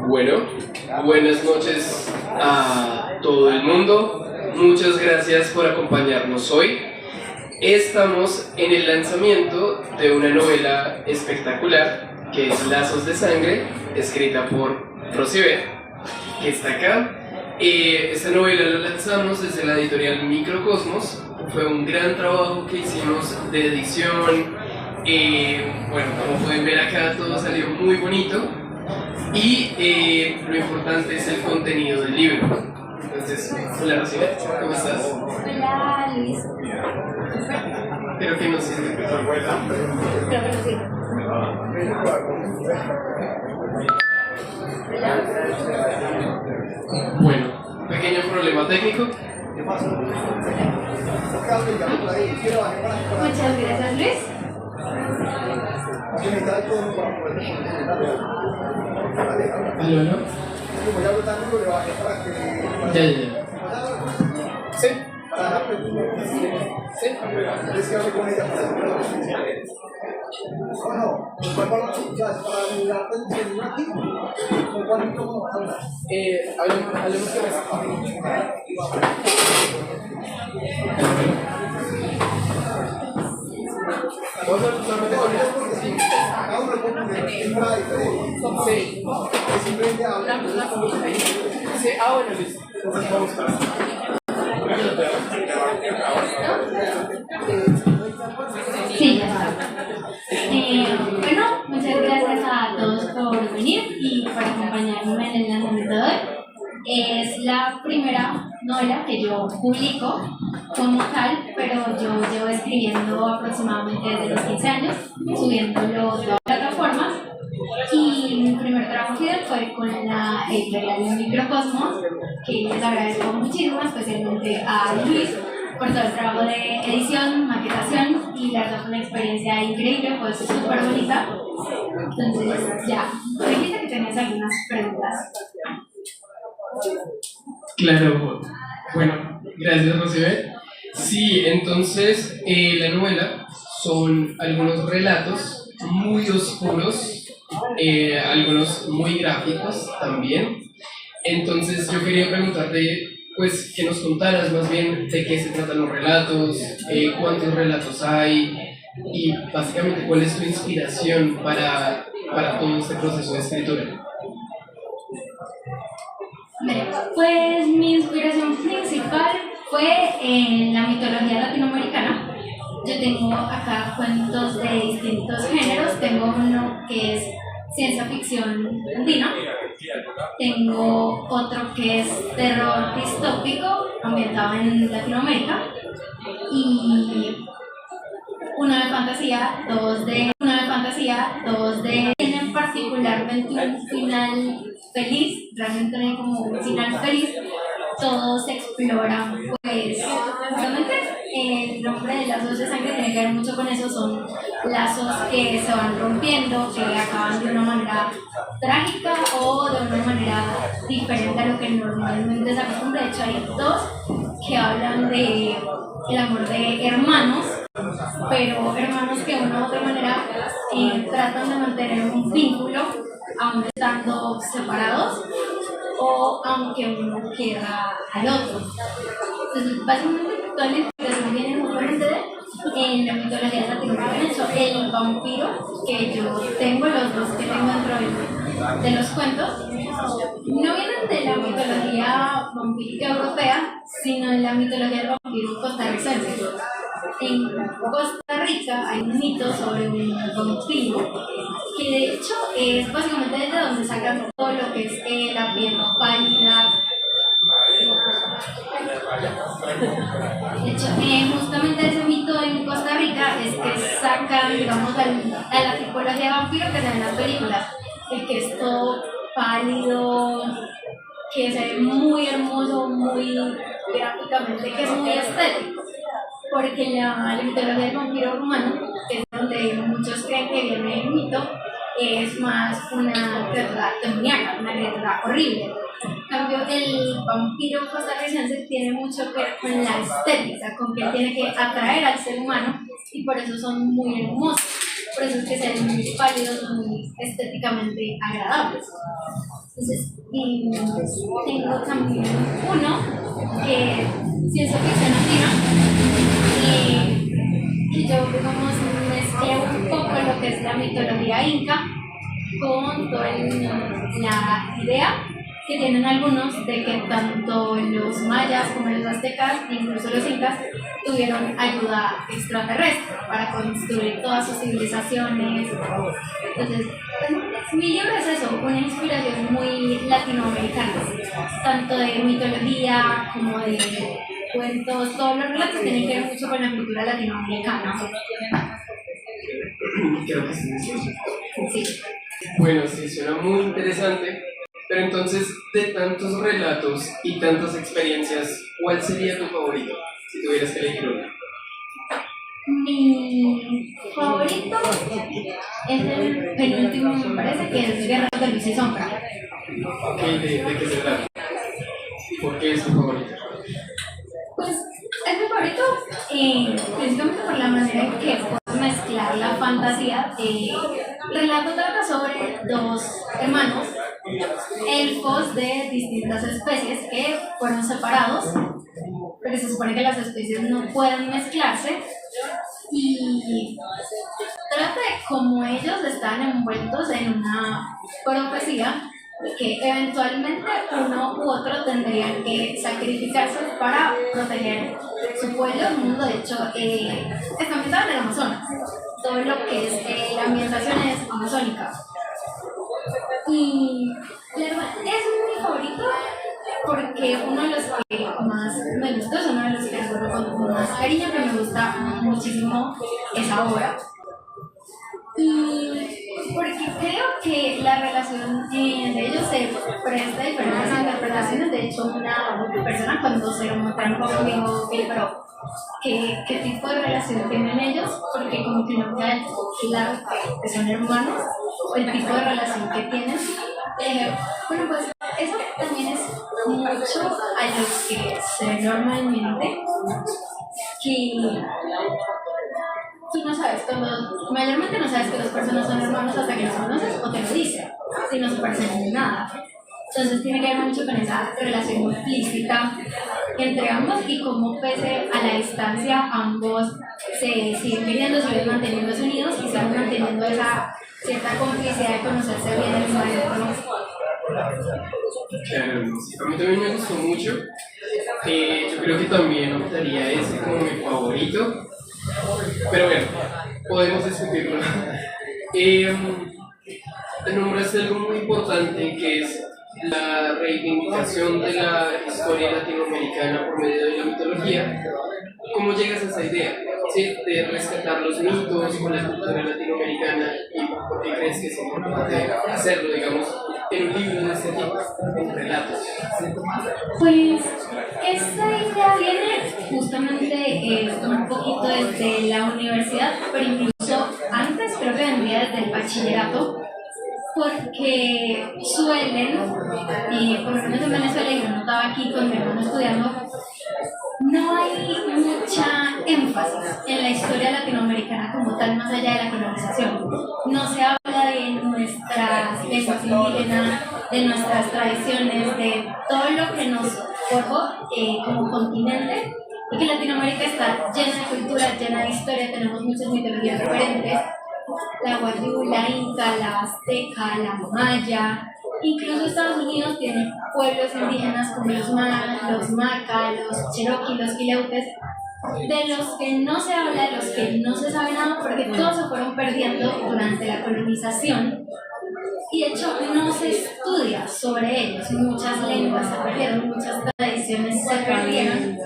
Bueno, buenas noches a todo el mundo. Muchas gracias por acompañarnos hoy. Estamos en el lanzamiento de una novela espectacular que es Lazos de Sangre, escrita por Rosy B, que está acá. Esta novela la lanzamos desde la editorial Microcosmos. Fue un gran trabajo que hicimos de edición. Bueno, como pueden ver acá, todo salió muy bonito. Y lo importante es el contenido del libro. Entonces, hola Rosy, ¿cómo estás? Hola Luis. Creo que no sirve. Creo que no sirve. Bueno, pequeño problema técnico. Muchas gracias Luis. ¿Aló, no? Ya. ¿Sí? ¿Sí? Hablemos que vamos a hablar solamente con él. Sí. Sí, bueno, listo. Entonces vamos a Sí, ya está. Bueno, muchas gracias a todos por venir y por acompañarme en el lanzamiento de hoy. Es la primera novela que yo publico como tal, pero yo llevo escribiendo aproximadamente desde los 15 años, subiéndolo a todas las plataformas. Y mi primer trabajo fue con la editorial de Microcosmos, que les agradezco muchísimo, especialmente a Luis, por todo el trabajo de edición, maquetación, y la verdad fue una experiencia increíble, fue súper bonita. Entonces, ya, me dijiste que tenías algunas preguntas. Claro, bueno, gracias Rosy. Sí, entonces la novela son algunos relatos muy oscuros, algunos muy gráficos también. Entonces yo quería preguntarte, pues, que nos contaras más bien de qué se tratan los relatos, cuántos relatos hay y básicamente cuál es tu inspiración para todo este proceso de escritura. Pues mi inspiración principal fue en la mitología latinoamericana. Yo tengo acá cuentos de distintos géneros. Tengo uno que es ciencia ficción andina. Tengo otro que es terror distópico ambientado en Latinoamérica. Y uno de fantasía, dos de tienen particularmente un final feliz, realmente no hay como un final feliz, todos exploran, pues, realmente el nombre de lazos de sangre tiene que ver mucho con eso, son lazos que se van rompiendo, que acaban de una manera trágica o de una manera diferente a lo que normalmente se acostumbra. De hecho hay dos que hablan de el amor de hermanos, pero hermanos que de una u otra manera tratan de mantener un vínculo aun estando separados o aunque uno quiera al otro. Entonces, básicamente, toda la inspiración viene justamente en la mitología latinoamericana. El vampiro, que yo tengo, los dos que tengo dentro de los cuentos, no vienen de la mitología vampírica europea, sino de la mitología del vampiro costarricense. En Costa Rica hay un mito sobre un vampiro que de hecho es básicamente desde donde sacan todo lo que es la piel pálida. De hecho, justamente ese mito en Costa Rica es que sacan, digamos, a la tipología de vampiro que se ve en las películas, el que es todo pálido, que se ve muy hermoso, muy gráficamente, que es muy estético. Porque la mitología del vampiro rumano, que es donde muchos creen que viene el mito, es más una criatura demoníaca, una criatura horrible. En cambio, el vampiro costarricense tiene mucho que ver con la estética, con que tiene que atraer al ser humano y por eso son muy hermosos. por eso es que se ven muy pálidos, muy estéticamente agradables. Entonces, y tengo también uno que ciencia ficción latina, que yo, digamos, mezclé un poco lo que es la mitología inca con toda la idea que tienen algunos de que tanto los mayas como los aztecas, incluso los incas, tuvieron ayuda extraterrestre para construir todas sus civilizaciones. Entonces, mi libro es eso, una inspiración muy latinoamericana, tanto de mitología como de cuentos, todos los relatos tienen que ver mucho con la cultura latinoamericana. Creo que sí. Sí. Bueno, sí, suena muy interesante. Pero entonces, de tantos relatos y tantas experiencias, ¿cuál sería tu favorito? Si tuvieras que elegir uno. Mi favorito es el penúltimo, me parece, que es Guerreros de Luz y Sombra. Ok, ¿de qué se trata? ¿Por qué es tu favorito? Pues es mi favorito principalmente por la manera en que puedo mezclar la fantasía. El relato trata sobre dos hermanos, elfos de distintas especies que fueron separados, porque se supone que las especies no pueden mezclarse, y trata de cómo ellos están envueltos en una profecía que eventualmente uno u otro tendrían que sacrificarse para proteger su pueblo, el mundo. De hecho, está ambientado en el Amazonas. Todo lo que es la ambientación es amazónica. Y la verdad es mi favorito porque uno de los que más me gustó, es uno de los que recuerdo con más cariño, que me gusta muchísimo esa obra. Y porque creo que la relación de ellos se presta a diferentes interpretaciones. De hecho, una persona cuando se lo mostraron conmigo, pero ¿qué tipo de relación tienen ellos? Porque como que no queda claro que son hermanos, o el tipo de relación que tienen. Bueno, pues eso también es mucho a lo que se ve normalmente, que tú no sabes, mayormente no sabes que las personas son hermanos hasta que los conoces o te lo dicen, si no se parecen en nada. Entonces tiene que ver mucho con esa relación implícita entre ambos y cómo pese a la distancia ambos se siguen queriendo, siguen manteniéndose unidos y siguen manteniendo esa cierta complicidad de conocerse bien el uno al otro. Claro, a mí también me gustó mucho. Yo creo que también optaría ese como mi favorito. Pero bueno, podemos discutirlo. Nombraste algo muy importante que es la reivindicación de la historia latinoamericana por medio de la mitología. ¿Cómo llegas a esa idea? ¿Sí? De rescatar los mitos o la cultura latinoamericana, y por qué crees que es importante hacerlo, digamos, en un libro de este tipo, en relatos. Pues esta idea viene justamente un poquito desde la universidad, pero incluso antes, creo que vendría desde el bachillerato, porque suelen, por lo menos en Venezuela, y yo notaba aquí con mi hermano estudiando, no hay mucha énfasis en la historia latinoamericana como tal, más allá de la colonización. No se habla de nuestras lenguas indígenas, de nuestras tradiciones, de todo lo que nos forjó como continente, y que Latinoamérica está llena de cultura, llena de historia, tenemos muchas mitologías diferentes, la guayú, la inca, la azteca, la maya. Incluso Estados Unidos tiene pueblos indígenas como los maca, los cherokee, los quileutes, de los que no se habla, de los que no se sabe nada, porque todos se fueron perdiendo durante la colonización. Y de hecho no se estudia sobre ellos, muchas lenguas se perdieron, muchas tradiciones se perdieron.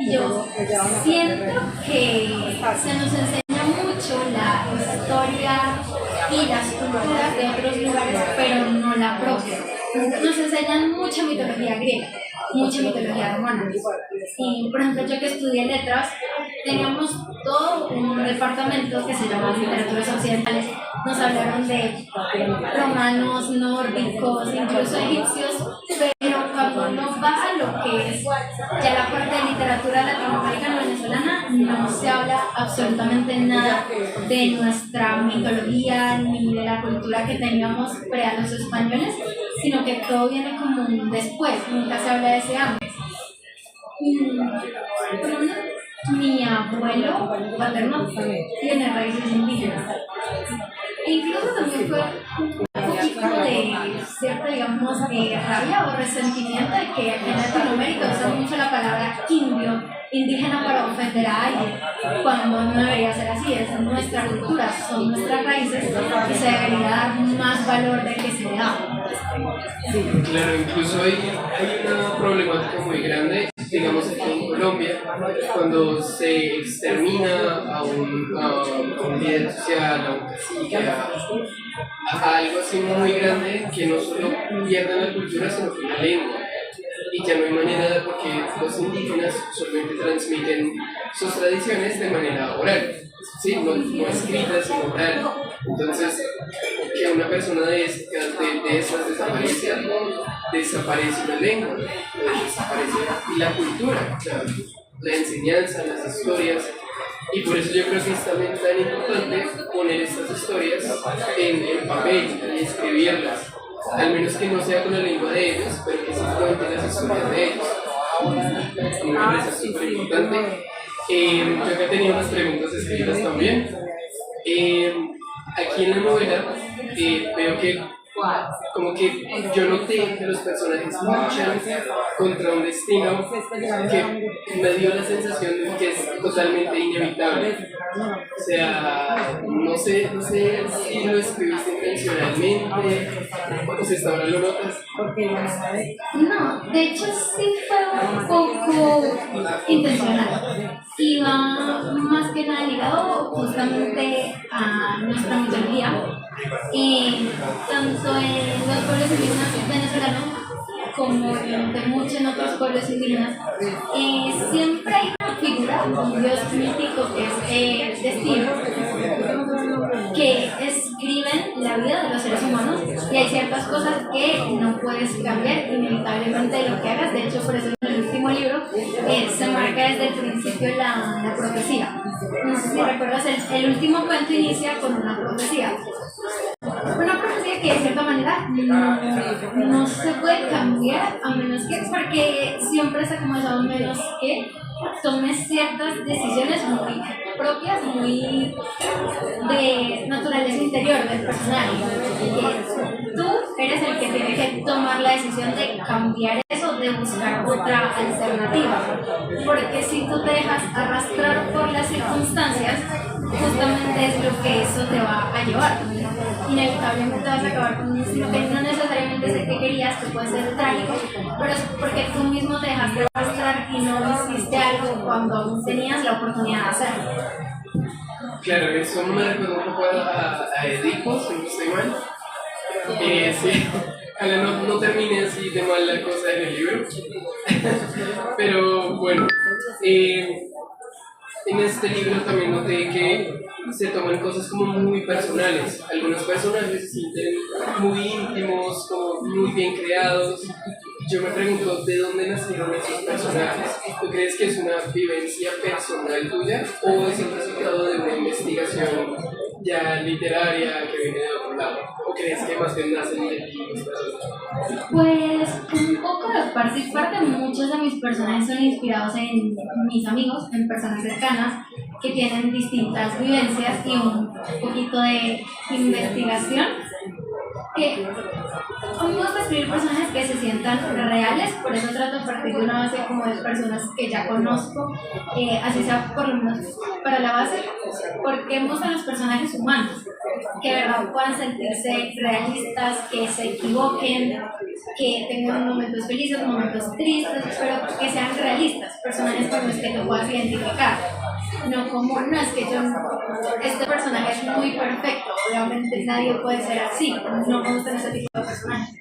Y yo siento que se nos enseña mucho la historia y las culturas de otros lugares, pero no la propia. Nos enseñan mucha mitología griega, mucha mitología romana. Y, por ejemplo, yo que estudié letras, teníamos todo un departamento que se llama Literaturas Occidentales. Nos hablaron de romanos, nórdicos, incluso egipcios, pero cuando uno va a lo que es ya la parte de literatura latinoamericana venezolana, no se habla absolutamente nada de nuestra mitología ni de la cultura que teníamos pre a los españoles, sino que todo viene como un después, nunca se habla de ese antes. Por lo menos mi abuelo paterno tiene raíces indígenas. E incluso también fue un poquito de cierta, digamos, rabia o resentimiento de que aquí en Latinoamérica usan mucho la palabra indio, indígena, para ofender a alguien, cuando no debería ser así. Esa es nuestra cultura, son nuestras raíces y se debería dar más valor del que se le da. Claro, incluso hay una problemática muy grande, digamos aquí en Colombia, cuando se extermina a un líder social, a un cacique, a algo así muy grande, que no solo pierden la cultura, sino que la lengua. Y ya no hay manera, porque los indígenas solamente transmiten sus tradiciones de manera oral, ¿sí? No escrita, sino oral. Entonces, que una persona de esas desaparece la lengua, desaparece la cultura, la enseñanza, las historias. Y por eso yo creo que es también tan importante poner estas historias en papel y escribirlas. Al menos que no sea con la lengua de ellos, pero que sí cuenten las historias de ellos. A mí me parece súper importante. Yo acá tenía unas preguntas escritas también. Aquí en la novela veo que como que yo noté que los personajes luchan contra un destino que me dio la sensación de que es totalmente inevitable. O sea, no sé si lo escribiste intencionalmente o si hasta ahora lo notas. No, de hecho sí fue un poco intencional. Iba más que nada ligado justamente a nuestra mitología, y tanto en los pueblos indígenas venezolanos como de muchos otros pueblos indígenas, siempre hay una figura, un dios mítico que es el destino, que escriben la vida de los seres humanos, y hay ciertas cosas que no puedes cambiar inevitablemente de lo que hagas. De hecho, por eso en el último libro se marca desde el principio la profecía. No sé si recuerdas, el último cuento inicia con una profecía. Una profecía que de cierta manera no se puede cambiar, a menos que, porque siempre se ha acomodado, menos que tomes ciertas decisiones muy propias, muy de naturaleza interior del personaje. Tú eres el que tiene que tomar la decisión de cambiar eso, de buscar otra alternativa. Porque si tú te dejas arrastrar por las circunstancias, justamente es lo que eso te va a llevar. Inevitablemente vas a acabar con un destino que no necesariamente es el que querías, que puede ser trágico, pero es porque tú mismo te dejaste arrastrar y no hiciste algo cuando aún tenías la oportunidad de hacerlo. Claro, eso me recuerda un poco a Edipo, si no estoy mal. Sí, ojalá no termine así de mal la cosa en el libro. Pero bueno, en este libro también noté que se toman cosas como muy personales. Algunos personajes se sienten muy íntimos, como muy bien creados. Yo me pregunto, ¿de dónde nacieron esos personajes? ¿Tú crees que es una vivencia personal tuya o es el resultado de una investigación ya literaria que viene de otro lado? ¿O crees que más bien nacen de ti los personajes? Pues un poco de parte y parte. Muchos de mis personajes son inspirados en mis amigos, en personas cercanas que tienen distintas vivencias y un poquito de investigación. Que a mí me gusta escribir personajes que se sientan reales, por eso trato de partir de una base como de personas que ya conozco, así sea por lo menos para la base, porque me gustan los personajes humanos, que de verdad puedan sentirse realistas, que se equivoquen, que tengan momentos felices, momentos tristes, pero que sean realistas, personajes con los que te puedas identificar. No como, no es que este personaje es muy perfecto, obviamente nadie puede ser así, no me gustan ese tipo de personajes.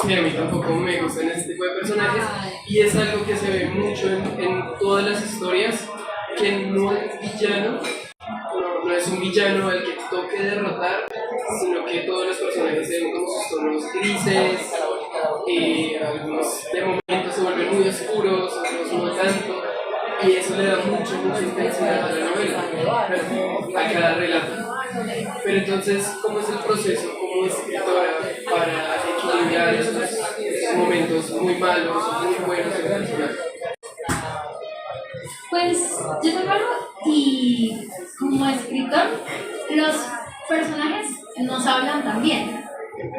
Sí, a mí tampoco me gustan este tipo de personajes y es algo que se ve mucho en todas las historias, que no es villano, no es un villano al que toque derrotar, sino que todos los personajes se ven como sus tonos grises, algunos de momento se vuelven muy oscuros, otros no tanto. y eso le da mucha intensidad a la novela, a cada relato. Pero entonces, ¿cómo es el proceso como escritora para equilibrar esos momentos muy malos, muy buenos en el personaje? Pues yo tengo algo y como escritor los personajes nos hablan también,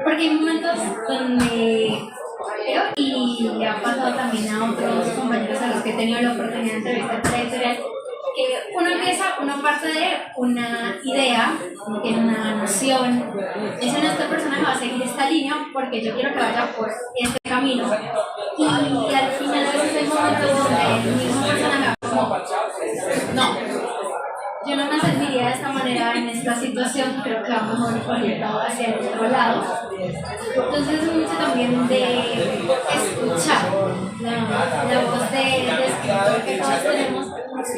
porque hay momentos donde creo y le ha pasado también a otros compañeros a los que he tenido la oportunidad de entrevistar para editorial, que uno empieza, uno parte de una idea, de una noción, dice no, este personaje va a seguir esta línea porque yo quiero que vaya por este camino, y al final a veces hay momentos donde el mismo personaje va como, no, yo no me sentiría de esta manera en esta situación, creo que vamos mejor orientado hacia el otro lado. Entonces es mucho también de escuchar la voz de escritor que todos tenemos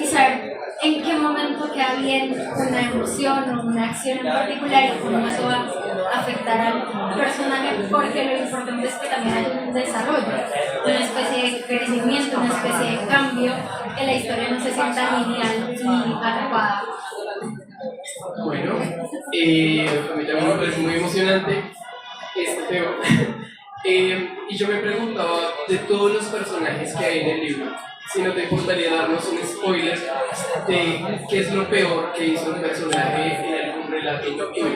y saber en qué momento queda bien una emoción o una acción en particular y cómo eso va a afectar al personaje, porque lo importante es que también hay un desarrollo, una especie de crecimiento, una especie de cambio, que la historia no se sienta lineal ni atrapada. Bueno, a mí también me parece muy emocionante este tema. Y yo me preguntaba de todos los personajes que hay en el libro, si no te importaría darnos un spoiler de qué es lo peor que hizo un personaje en algún relato tuyo.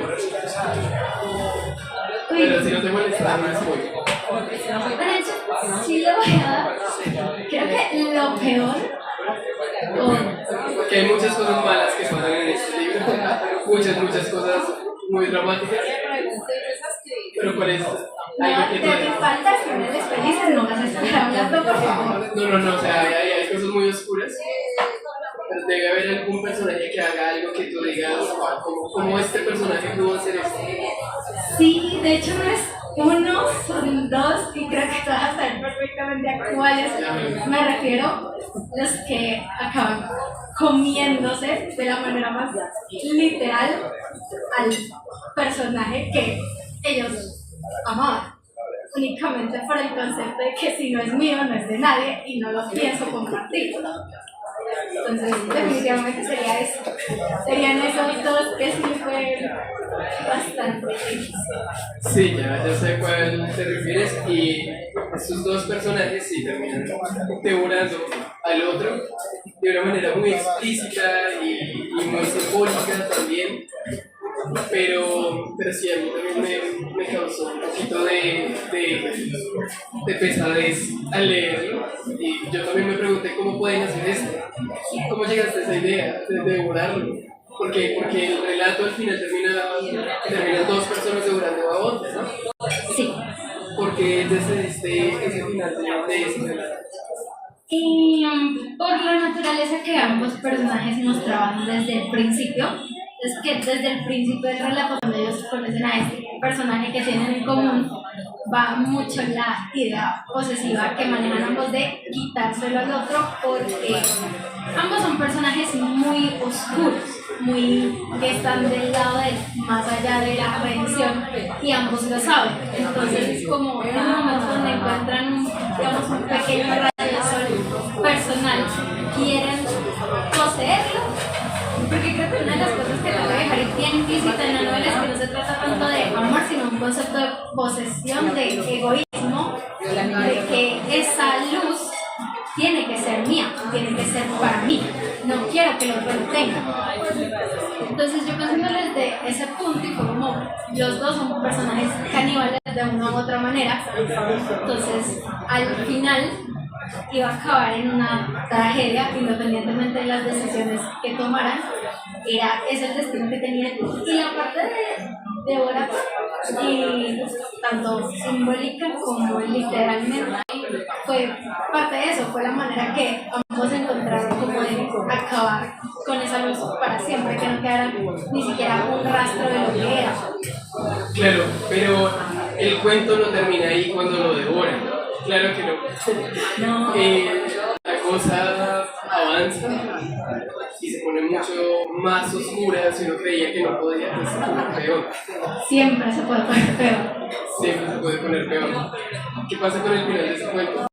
Pero si no te molesta dar un spoiler. De hecho, sí lo voy a dar. Creo que lo peor. Porque hay muchas cosas malas que pasan en este libro, muchas cosas muy dramáticas. Pero ¿cuál es? No, te falta finales felices, no vas a estar hablando, por favor. No, o sea, hay cosas muy oscuras. Pero debe haber algún personaje que haga algo que tú digas, ¿cómo este personaje pudo hacer esto? Sí, de hecho no es uno, son dos, y creo que todas están perfectamente actuales. Me refiero a los que acaban comiéndose de la manera más literal al personaje que ellos amaban, únicamente por el concepto de que si no es mío, no es de nadie y no lo pienso compartir. Entonces, definitivamente sería eso. Serían esos dos que sí fue bastante difícil. Sí, ya sé a cuál te refieres, y esos dos personajes sí terminan devorando al otro de una manera muy explícita y muy simbólica también. Pero sí, a mí también me causó un poquito de pesadez al leerlo, y yo también me pregunté cómo pueden hacer esto, cómo llegaste a esa idea de devorarlo, porque el relato al final termina dos personas devorando a otras, ¿no? Sí. Porque desde ese final de ese relato. Y por la naturaleza que ambos personajes mostraban desde el principio, es que desde el principio del relato, cuando ellos conocen a este personaje que tienen en común, va mucho la idea posesiva que manejan ambos de quitárselo al otro, porque ambos son personajes muy oscuros, que están del lado de más allá de la redención, y ambos lo saben. Entonces es como en un momento donde encuentran un pequeño rayo de sol personal, quieren poseerlo. Porque creo que una de las cosas que te voy a dejar bien implícita en la novela es que no se trata tanto de amor, sino un concepto de posesión, de egoísmo, de que esa luz tiene que ser mía, tiene que ser para mí, no quiero que el otro lo tenga. Entonces yo pensándolo desde ese punto, y como los dos son personajes caníbales de una u otra manera, entonces al final iba a acabar en una tragedia, independientemente de las decisiones que tomaran, es el destino que tenían. Y la parte de Bora, y tanto simbólica como literalmente, fue parte de eso, fue la manera que ambos encontraron como de acabar con esa luz para siempre, que no quedara ni siquiera un rastro de lo que era. Claro, pero el cuento no termina ahí cuando lo devoran. Claro que no. La cosa avanza y se pone mucho más oscura. Si uno creía que no podía, pues se pone peor. Siempre se puede poner peor. Siempre se puede poner peor. ¿Qué pasa con el final de ese cuento?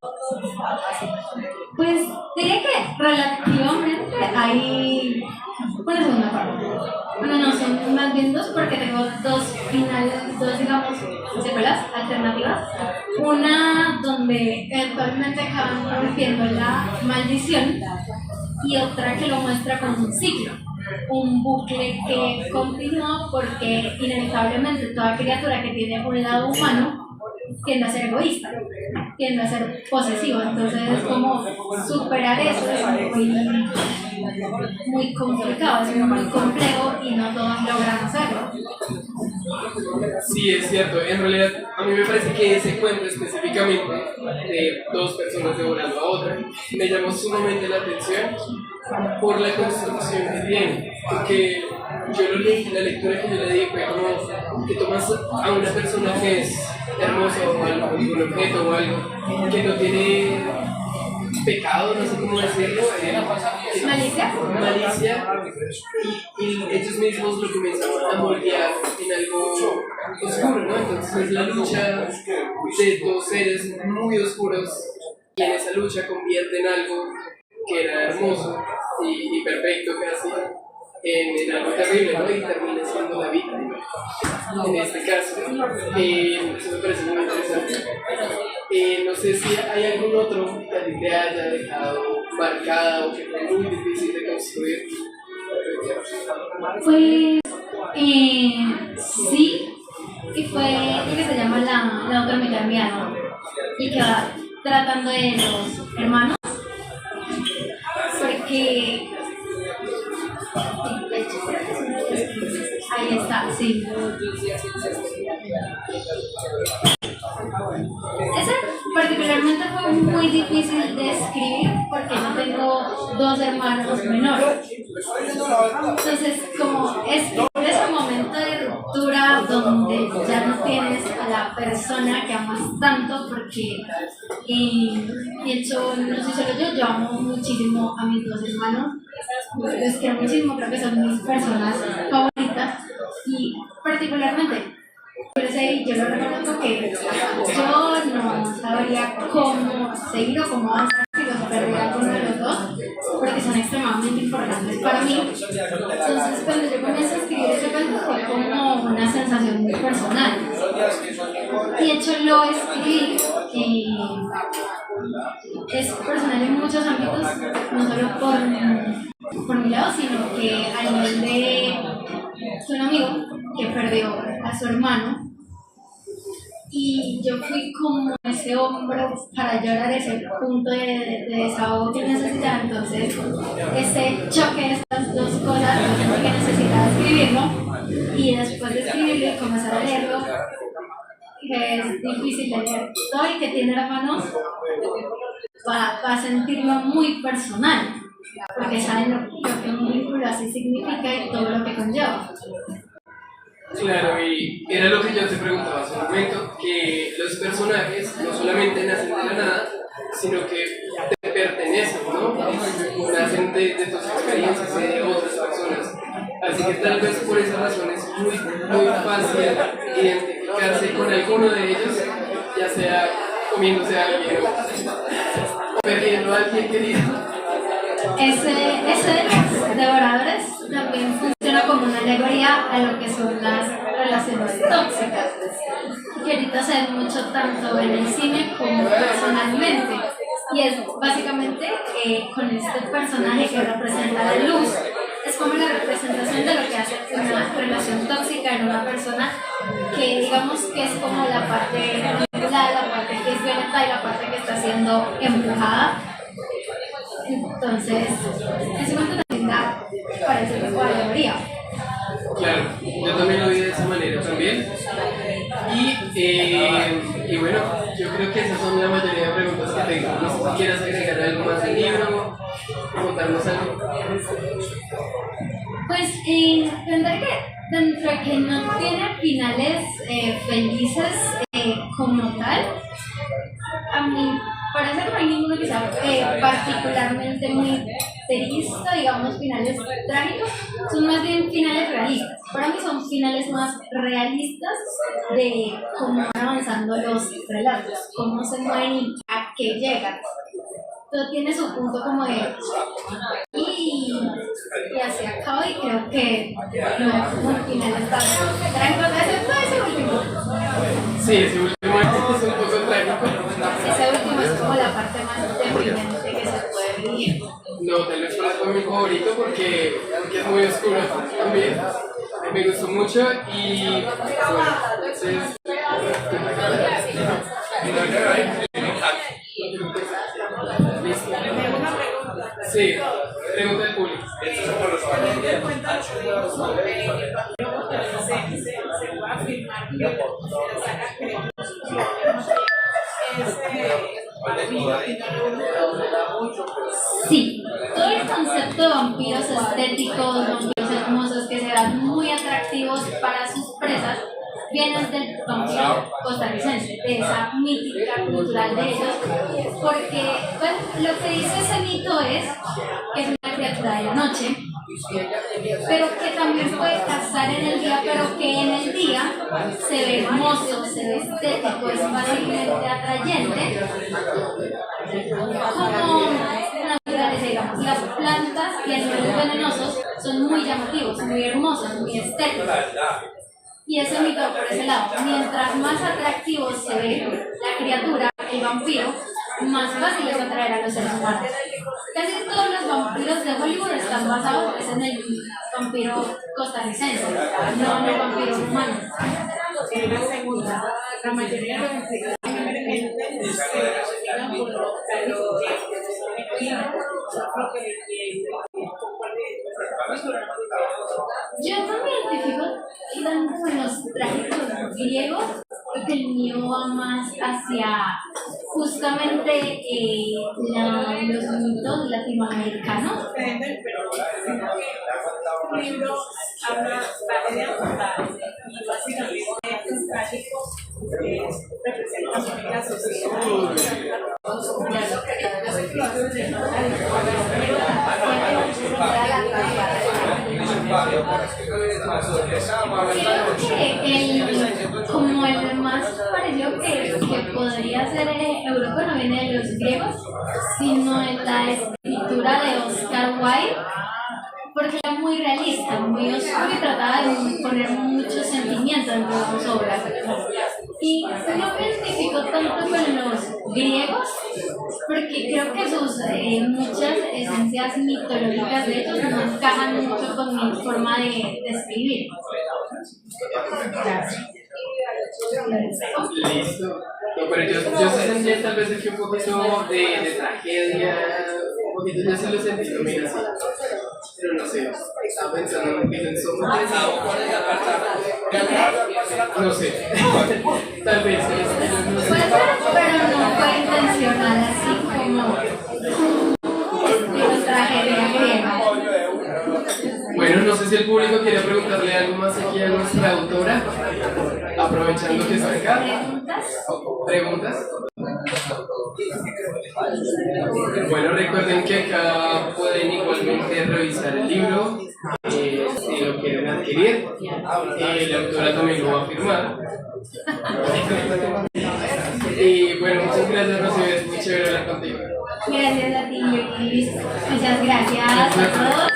Pues diría que relativamente hay una segunda parte. Bueno, no, son más bien dos porque tengo dos finales, dos, digamos, secuelas alternativas. Una donde eventualmente acaban rompiendo la maldición y otra que lo muestra como un ciclo, un bucle que continúa porque inevitablemente toda criatura que tiene un lado humano tiende a ser egoísta, tiende a ser posesivo, entonces es como superar eso es muy complicado, es muy complejo y no todos logran hacerlo. Sí, es cierto. En realidad, a mí me parece que ese cuento específicamente de dos personas devorando a otra me llamó sumamente la atención por la construcción que tiene. Porque yo lo leí, la lectura que yo le di fue como que tomas a una persona que es hermosa o algo, un objeto o algo que no tiene pecado, no sé cómo decirlo, malicia y ellos mismos lo comienzan a moldear en algo oscuro, ¿no? Entonces es la lucha de dos seres muy oscuros y en esa lucha convierten algo que era hermoso y perfecto casi en algo terrible, ¿no? Y termina siendo la víctima. En este caso, eso me parece muy interesante. No sé si hay algún otro que a ti te haya dejado marcada o que fue muy difícil de construir. Pues sí, y fue lo que se llama la otra mitad de mi alma, y que va tratando de los hermanos, porque ahí está, sí. Ese particularmente fue muy difícil de escribir porque yo tengo dos hermanos menores. Entonces, como es ese momento de ruptura donde ya no tienes a la persona que amas tanto, porque de hecho, no soy solo yo amo muchísimo a mis dos hermanos, los quiero muchísimo, creo que son mis personas favoritas y particularmente yo lo reconozco que yo no sabría cómo seguir o cómo avanzar si los perdiera alguno de los dos, porque son extremadamente importantes para mí. Entonces, cuando yo comienzo a escribir ese cuento fue como una sensación muy personal. Y de hecho lo escribí, es personal en muchos ámbitos, no solo por mi lado, sino que a nivel de un amigo que perdió a su hermano y yo fui como ese hombro para llorar, ese punto de desahogo que necesitaba. Entonces ese choque de estas dos cosas yo que necesitaba escribirlo y después de escribirlo y comenzar a leerlo, que es difícil de leer todo y que tiene hermanos, va a sentirlo muy personal porque saben lo que un vínculo así significa y todo lo que conlleva. Claro, y era lo que yo te preguntaba hace un momento, que los personajes no solamente nacen de la nada, sino que te pertenecen, ¿no? Nacen de tus experiencias y de otras personas. Así que tal vez por esa razón es muy fácil identificarse con alguno de ellos, ya sea comiéndose a alguien o perdiendo a alguien querido. Ese de los devoradores también funciona como una alegoría a lo que son las relaciones tóxicas, que ahorita se ven mucho tanto en el cine como personalmente. Y es básicamente con este personaje que representa la luz. Es como la representación de lo que hace una relación tóxica en una persona que digamos que es como la parte manipulada, la parte que es violenta y la parte que está siendo empujada. Entonces, ese cuento también da para ese tipo de alegoría. Claro, yo también lo vi de esa manera también. Y bueno, yo creo que esas son la mayoría de preguntas que tengo. No sé si quieres agregar algo más del libro, contarnos algo. Pues tendré que, dentro de que no tiene finales felices como tal, a mí parece que no hay ninguno que sea particularmente muy triste, digamos, finales trágicos, son más bien finales realistas. Para mí son finales más realistas de cómo van avanzando los relatos, cómo se mueven y a qué llegan. todo tiene su punto como de y así acabo y creo que no como al final está trágico, excepto ese último. Sí, ese último es un poco trágico. Ese último es como la parte más deprimente que se puede vivir. No, tal vez fue mi favorito porque es muy oscuro también. Me gustó mucho y bueno, entonces... Sí, pregunta del público. Sí, todo el concepto de vampiros estéticos, vampiros hermosos que se dan muy atractivos para sus presas, vienen del vampiro costarricense, de esa mítica cultural de ellos, porque pues, lo que dice ese mito es que es una criatura de la noche, pero que también puede cazar en el día, pero que en el día se ve hermoso, se ve estético, es fácilmente atrayente, como naturaleza, digamos, las plantas y animales venenosos son muy llamativos, muy hermosos, muy estéticos. Y ese mito por ese lado, mientras más atractivo se ve la criatura, el vampiro, más fácil es atraer a los seres humanos. Casi todos los vampiros de Hollywood están basados pues, en el vampiro costarricense, no en el vampiro humano. La mayoría de los investigadores yo no me identifico tanto con los trágicos griegos, porque el mío va más hacia justamente los mitos latinoamericanos. Un libro habla de apuntar y básicamente estos trágicos representan la sociedad. Como el más parecido que podría ser Europa no viene de los griegos, sino en la escritura de Oscar Wilde, porque era muy realista, muy oscuro y trataba de poner muchos sentimientos en sus obras. Y no me identifico tanto con los griegos, porque creo que sus muchas esencias mitológicas de ellos no encajan mucho con mi forma de escribir. Listo. No, pero yo sí sentía tal vez aquí un poquito de tragedia, un poquito, yo sí lo sentí también así. Pero no sé, estaba pensando un poquito en sombras. No sé, tal vez. No sé. Puede ser, pero no fue intencional, así como tragedia griega. Bueno, no sé si el público quiere preguntarle algo más aquí a nuestra autora, aprovechando que está acá. ¿Preguntas? Bueno, recuerden que acá pueden igualmente revisar el libro, si lo quieren adquirir. La autora también lo va a firmar. Y bueno, muchas gracias, Rocío, es muy chévere hablar contigo. Gracias a ti, Luis. Muchas gracias a todos.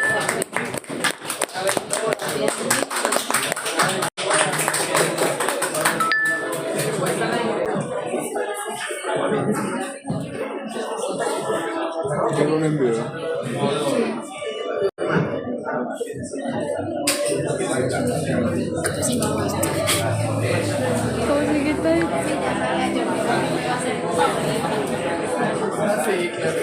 Yo no lo envío. Sí, claro.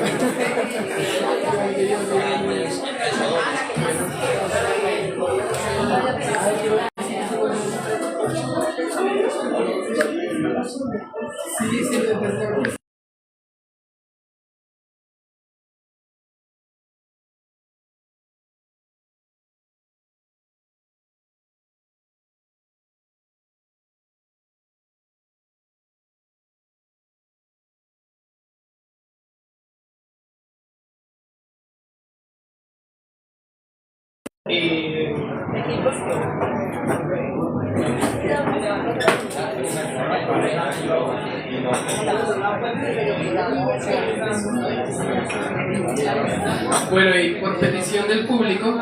Bueno, y por petición del público,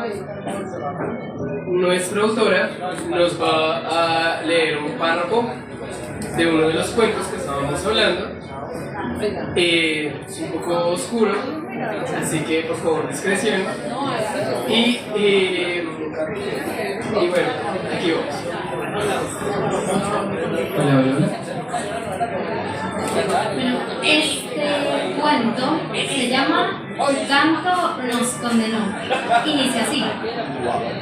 nuestra autora nos va a leer un párrafo de uno de los cuentos que estábamos hablando. Es un poco oscuro, así que por favor discreción. Y bueno, aquí vamos. Hola, hola. Bueno, este cuento se llama Canto nos condenó. Inicia así.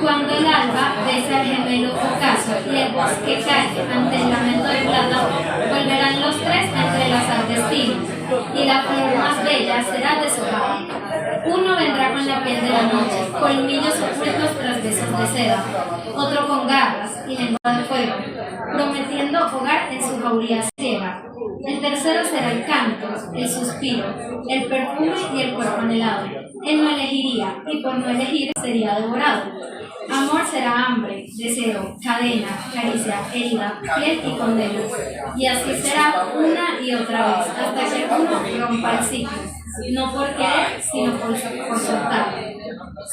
Cuando el alba besa el gemelo ocaso y el bosque cae ante el lamento de plata, volverán los tres a entrelazar destinos, y la flor más bella será deshojada. Uno vendrá con la piel de la noche, colmillos ocultos tras besos de seda, otro con garras y lengua de fuego, prometiendo hogar en su jauría ciega. El tercero será el canto, el suspiro, el perfume y el cuerpo anhelado. Él no elegiría, y por no elegir sería devorado. Amor será hambre, deseo, cadena, caricia, herida, piel y condena. Y así será una y otra vez, hasta que uno rompa el ciclo, no por querer, sino por soltar.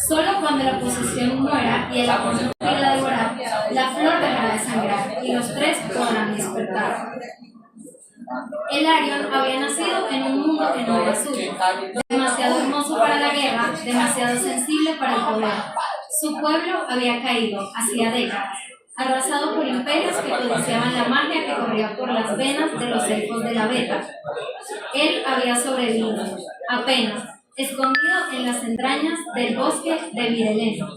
Solo cuando la posesión muera y el amor no quiera devorar, la flor dejará de sangrar y los tres podrán despertar. El Arion había nacido en un mundo que no era suyo, demasiado hermoso para la guerra, demasiado sensible para el poder. Su pueblo había caído, hacía décadas, arrasado por imperios que codiciaban la magia que corría por las venas de los elfos de la Beta. Él había sobrevivido, apenas, escondido en las entrañas del bosque de Vireleno,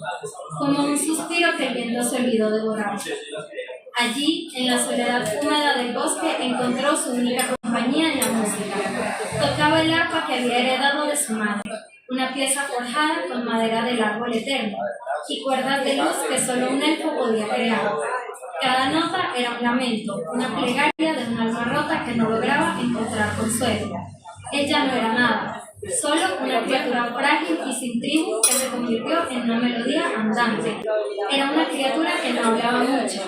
como un suspiro que el viento se olvidó de borrar. Allí, en la soledad húmeda del bosque, encontró su única compañía en la música. Tocaba el arpa que había heredado de su madre, una pieza forjada con madera del árbol eterno, y cuerdas de luz que solo un elfo podía crear. Cada nota era un lamento, una plegaria de un alma rota que no lograba encontrar consuelo. Ella no era nada, solo una criatura frágil y sin tribu que se convirtió en una melodía andante. Era una criatura que no hablaba mucho,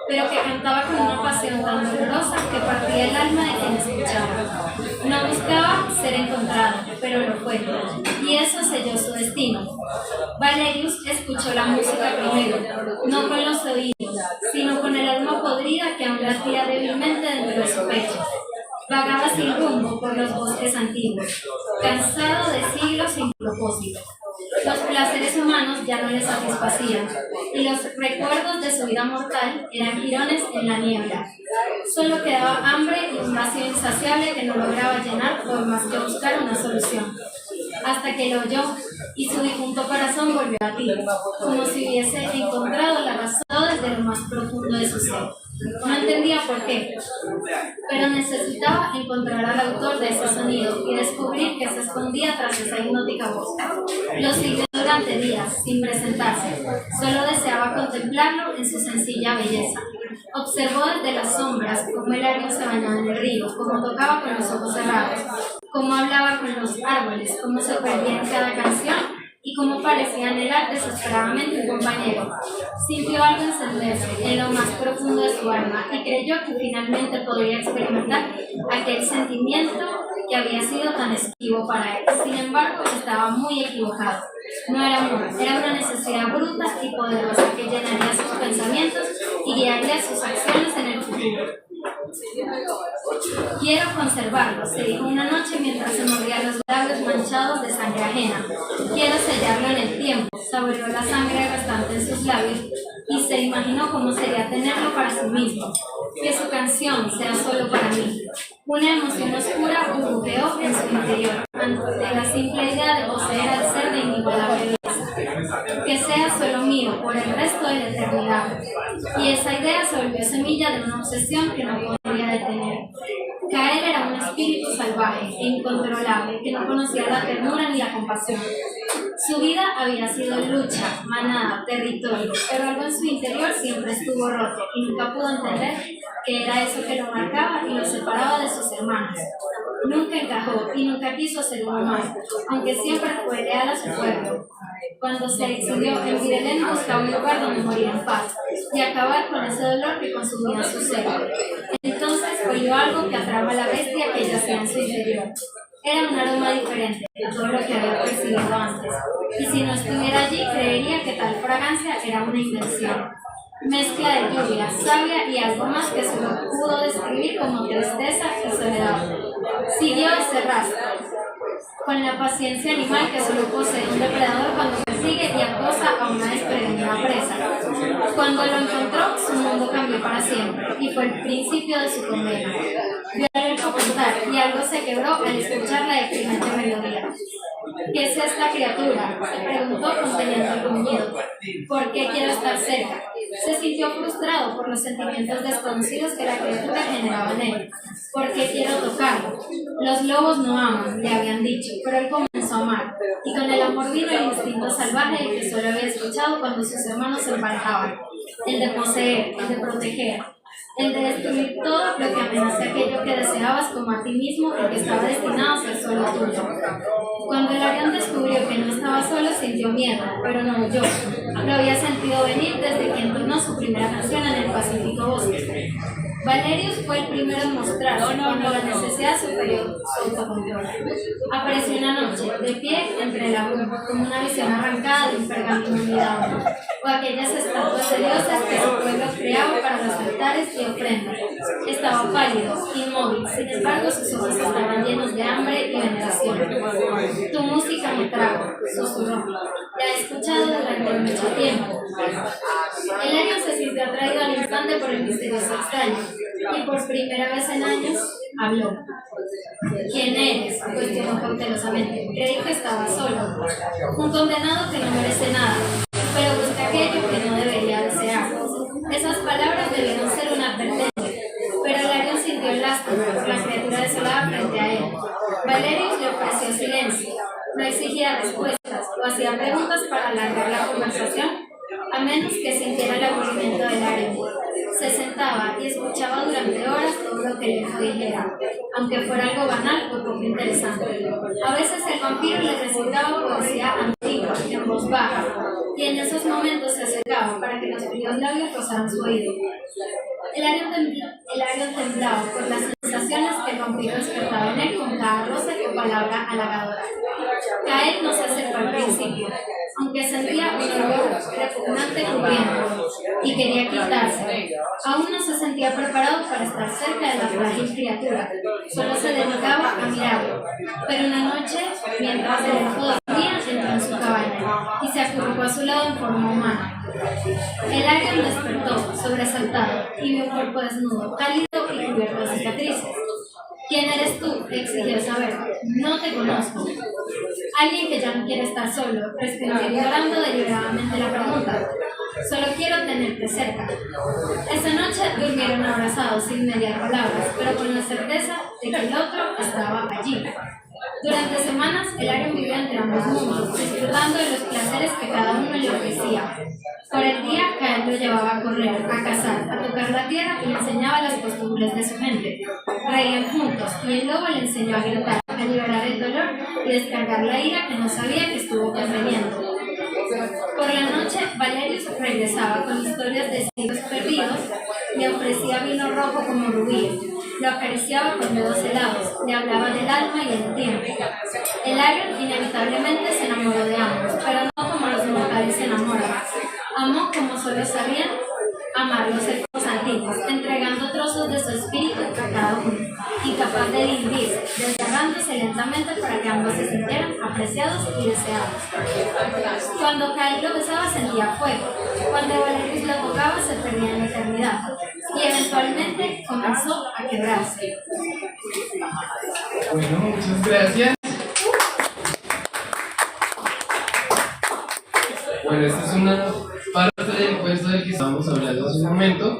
pero que cantaba con una pasión tan dolorosa que partía el alma de quien escuchaba. No buscaba ser encontrado, pero lo fue, y eso selló su destino. Valerius escuchó la música primero, no con los oídos, sino con el alma podrida que aún latía débilmente dentro de su pecho. Vagaba sin rumbo por los bosques antiguos, cansado de siglos sin propósito. Los placeres humanos ya no le satisfacían, y los recuerdos de su vida mortal eran jirones en la niebla. Solo quedaba hambre y un vacío insaciable que no lograba llenar por más que buscar una solución. Hasta que lo oyó, y su difunto corazón volvió a latir, como si hubiese encontrado la razón desde lo más profundo de su ser. No entendía por qué, pero necesitaba encontrar al autor de ese sonido y descubrir que se escondía tras esa hipnótica voz. Lo siguió durante días, sin presentarse. Solo deseaba contemplarlo en su sencilla belleza. Observó desde las sombras cómo el Arion se bañaba en el río, cómo tocaba con los ojos cerrados, cómo hablaba con los árboles, cómo se perdía en cada canción y cómo parecía anhelar desesperadamente un compañero. Sintió algo encenderse en lo más profundo de su alma y creyó que finalmente podría experimentar aquel sentimiento que había sido tan esquivo para él. Sin embargo, estaba muy equivocado. No era amor, era una necesidad bruta y poderosa que llenaría sus pensamientos y guiaría sus acciones en el futuro. Quiero conservarlo, se dijo una noche mientras se mordía los labios manchados de sangre ajena. Quiero sellarlo en el tiempo. Saboreó la sangre restante en sus labios y se imaginó cómo sería tenerlo para sí mismo. Que su canción sea solo para mí. Una emoción oscura burbujeó en su interior ante la simple idea de poseer al ser de inigualable belleza. Que sea solo mío por el resto de la eternidad. Y esa idea se volvió semilla de una obsesión que no podía detener. Caer era un espíritu salvaje e incontrolable que no conocía la ternura ni la compasión. Su vida había sido lucha, manada, territorio, pero algo en su interior siempre estuvo roto y nunca pudo entender que era eso que lo marcaba y lo separaba de sus hermanos. Nunca encajó y nunca quiso ser uno más, aunque siempre fue leal a su pueblo. Cuando se exilió en Virelén buscaba un lugar donde morir en paz y acabar con ese dolor que consumía su ser. Entonces olió algo que atrapa a la bestia que yacía en su interior. Era un aroma diferente de todo lo que había percibido antes, y si no estuviera allí, creería que tal fragancia era una invención. Mezcla de lluvia, savia y algo más que solo pudo describir como tristeza y soledad. Siguió ese rastro, con la paciencia animal que solo posee un depredador cuando persigue y acosa a una desprevenida presa. Cuando lo encontró, su mundo cambió para siempre y fue el principio de su condena. Vio al elfo cantar y algo se quebró al escuchar la deprimente melodía. ¿Qué es esta criatura?, se preguntó conteniendo el gruñido. ¿Por qué quiero estar cerca? Se sintió frustrado por los sentimientos desconocidos que la criatura generaba en él. ¿Por qué quiero tocarlo? Los lobos no aman, le habían dicho, pero él comenzó a amar. Y con el amor vino el instinto salvaje que solo había escuchado cuando sus hermanos se emparejaban. El de poseer, el de proteger, el de destruir todo lo que amenace aquello que deseabas como a ti mismo y que estaba destinado a ser solo tuyo. Cuando el Arión descubrió que no estaba solo, sintió miedo, pero no huyó. Lo había sentido venir desde que entonó su primera canción en el Pacífico Bosque. Valerius fue el primero en mostrar cuando la necesidad superior su autocontrol. Apareció una noche, de pie entre la bruma, como una visión arrancada de un pergamino olvidado, o aquellas estatuas de dioses que su pueblo creaba para los altares y ofrendas. Estaba pálido, inmóvil, sin embargo sus ojos estaban llenos de hambre y veneración. Tu música me trajo, susurró. La he escuchado durante mucho tiempo. El Arión se sintió atraído al instante por el misterioso extraño, y por primera vez en años habló. ¿Quién eres?, cuestionó cautelosamente. Creí que estaba solo. Un condenado que no merece nada, pero busca aquello que no debería desear. Esas palabras debieron ser una advertencia, pero el Arión sintió lástima por la criatura desolada frente a él. Valerius le ofreció silencio. No exigía respuestas o hacía preguntas para alargar la conversación, a menos que sintiera el aburrimiento del Arión. Se sentaba y escuchaba durante horas todo lo que el elfo dijera, aunque fuera algo banal o poco interesante. A veces el vampiro le recitaba poesía antigua en voz baja, y en esos momentos se acercaba para que los fríos labios rozaran su oído. El Arión temblaba por las sensaciones que el vampiro despertaba en él con cada roce o palabra halagadora. Cael no se acercó al principio, aunque sentía un olor repugnante cubriéndolo y quería quitarse. Aún no se sentía preparado para estar cerca de la frágil criatura, solo se dedicaba a mirarlo. Pero una noche, mientras el elfo dormía, entró en su cabaña y se acurrucó a su lado en forma humana. El Arión despertó, sobresaltado, y vio un cuerpo desnudo, cálido y cubierto de cicatrices. ¿Quién eres tú?, exigió saber. No te conozco. Alguien que ya no quiere estar solo, respondió ignorando deliberadamente la pregunta. Solo quiero tenerte cerca. Esa noche durmieron abrazados sin mediar palabras, pero con la certeza de que el otro estaba allí. Durante semanas, el Arión vivió entre ambos mundos, disfrutando de los placeres que cada uno le ofrecía. Por el día, Cael lo llevaba a correr, a cazar, a tocar la tierra y le enseñaba las costumbres de su gente. Reían juntos y el lobo le enseñó a gritar, a liberar el dolor y descargar la ira que no sabía que estuvo conteniendo. Por la noche, Valerius regresaba con historias de siglos perdidos, le ofrecía vino rojo como rubí, lo acariciaba con dedos helados, le hablaba del alma y el tiempo. El Arión inevitablemente se enamoró de ambos, pero no como los mortales se enamoran. Amó como solo sabían amar los elfos antiguos, entregando trozos de su espíritu a cada uno, incapaz de dividirse, desgarrándose lentamente para que ambos se sintieran apreciados y deseados. Cuando Cael lo besaba sentía fuego, cuando Valerius lo tocaba se perdía en la eternidad, y eventualmente comenzó a quebrarse. Bueno, muchas gracias. Bueno, esta es una parte del cuento del que estábamos hablando hace un momento.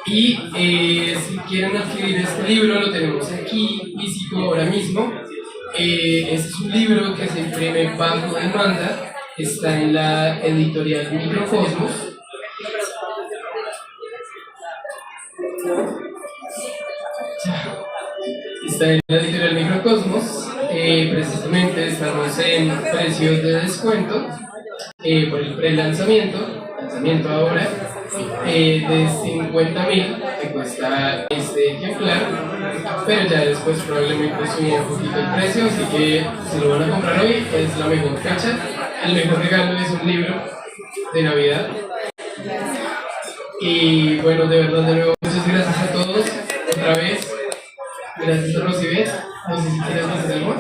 Y si quieren adquirir este libro, lo tenemos aquí físico ahora mismo. Este es un libro que se imprime bajo demanda, está en la editorial Microcosmos. Está en la editorial Microcosmos. Precisamente estamos en precios de descuento por el pre-lanzamiento, lanzamiento ahora. de 50.000 que cuesta este ejemplar, pero ya después probablemente sube un poquito el precio, así que si lo van a comprar hoy es la mejor fecha. El mejor regalo es un libro de Navidad. Y bueno, de verdad, de nuevo, muchas gracias a todos otra vez. Gracias a Rosibet. No sé si quieres decir algo.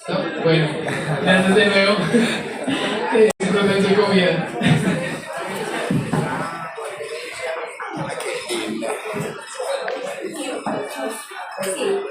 ¿No? Bueno, gracias de nuevo. Disfruten su comida. Sí,